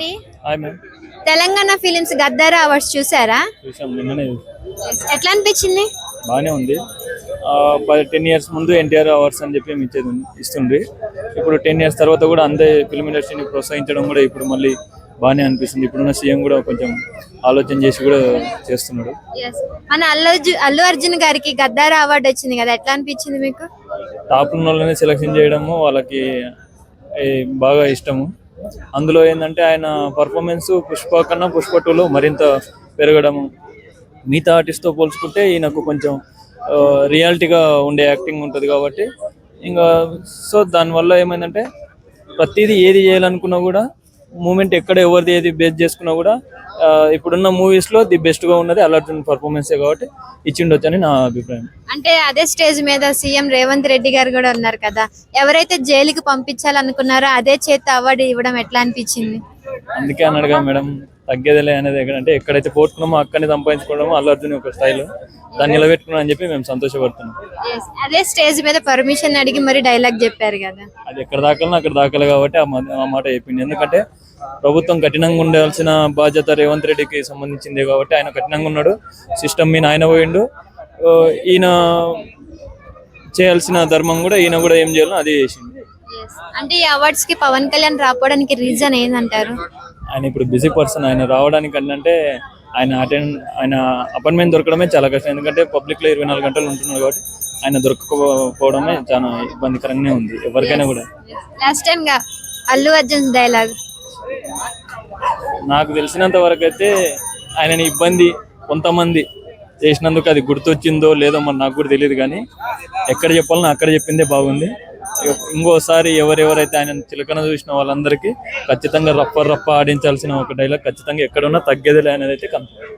అండి. Hi ma'am. Telangana films Gaddar awards చూసారా? చూసాం, నిన్ననే ఎట్లా అనిపించింది? బాగానే ఉంది. 10 years ముందు ఎన్టీఆర్ అవార్డ్స్ అని చెప్పి ఇస్తుంది. ఇప్పుడు 10 years తర్వాత కూడా అందే ఫిల్మ్ ఇండస్ట్రీని ప్రోత్సహించడం కూడా ఇప్పుడు మళ్ళీ బాగానే అనిపిస్తుంది. ఇప్పుడున్న సీఎం కూడా కొంచెం ఆలోచన చేసి కూడా చేస్తున్నాడు. మన అల్లు అర్జున్ గారికి గద్దార అవార్డు వచ్చింది కదా, ఎట్లా అనిపించింది మీకు? టాప్ ఉన్న వాళ్ళని సెలెక్షన్ చేయడము వాళ్ళకి బాగా ఇష్టము. అందులో ఏంటంటే ఆయన పర్ఫార్మెన్స్ పుష్ప కన్నా పుష్ప 2లో మరింత పెరగడము. మిగతా ఆర్టిస్ట్తో పోల్చుకుంటే ఈయనకు కొంచెం రియాలిటీగా ఉండే యాక్టింగ్ ఉంటుంది కాబట్టి ఇంకా సో దానివల్ల ఏమైందంటే ప్రతిదీ ఏది చేయాలనుకున్నా కూడా మూమెంట్ ఎక్కడ ఎవరిది ఏది బేస్ చేసుకున్నా కూడా ఇప్పుడున్న మూవీస్లో ది బెస్ట్గా ఉన్నది అల్లు అర్జున్ పర్ఫార్మెన్సే కాబట్టి ఇచ్చిండొచ్చు అని నా అభిప్రాయం. అంటే అదే స్టేజ్ మీద సీఎం రేవంత్ రెడ్డి గారు కూడా ఉన్నారు కదా, ఎవరైతే జైలుకి పంపించాలనుకున్నారో అదే చేత అవార్డు ఇవ్వడం ఎట్లా అనిపించింది? అందుకే అన్నాడుగా మేడం, తగ్గేదిలే అనేది ఎక్కడంటే ఎక్కడైతే పోట్టుకున్నామో అక్కడనే సంపాదించుకోవడము అల్లు అర్జున్ ఒక స్టైల్, దాన్ని నిలబెట్టుకున్నాం అని చెప్పి మేము సంతోషపడుతున్నాం. అదే స్టేజ్ మీద పర్మిషన్ అడిగి మరి డైలాగ్ చెప్పారు కదా, అది ఎక్కడ దాకాలన్నా అక్కడ దాకాలి కాబట్టి ఆ మాట చెప్పింది. ఎందుకంటే ప్రభుత్వం కఠినంగా ఉండాల్సిన బాధ్యత రేవంత్ రెడ్డికి సంబంధించింది కాబట్టి ఆయన కఠినంగా ఉన్నాడు. సిస్టమ్ మీద ఆయన పోయిండు. ఈయన చేయాల్సిన ధర్మం కూడా ఈయన కూడా ఏం చేయాలో అదే చేసిండు. అంటే ఈ అవార్డ్స్ కి పవన్ కళ్యాణ్ రావడానికి రీజన్ ఏంటంటారు? ఆయన ఇప్పుడు బిజీ పర్సన్. ఆయన రావడానికి అంటే ఆయన అపాయింట్మెంట్ దొరకడమే చాలా కష్టం. ఎందుకంటే పబ్లిక్ లో 24 గంటలు ఉంటున్నారు కాబట్టి ఆయన దొరకకపోవడమే చాలా ఇబ్బందికరంగానే ఉంది ఎవరికైనా కూడా. లాస్ట్ టైం గా అల్లు అర్జున్ డైలాగ్ నాకు తెలిసినంత వరకు అయితే ఆయనని ఇబ్బంది కొంతమంది చేసినందుకు అది గుర్తొచ్చిందో లేదో మరి నాకు కూడా తెలియదు, కానీ ఎక్కడ చెప్పాలనో అక్కడ చెప్పిందే బాగుంది. ఇంకోసారి ఎవరెవరైతే ఆయన చిలకన చూసిన వాళ్ళందరికీ ఖచ్చితంగా రప్ప ఆడించాల్సిన ఒక డైలాగ్ ఖచ్చితంగా ఎక్కడున్నా తగ్గేదిలే అనేది అయితే కన్ఫర్మ్.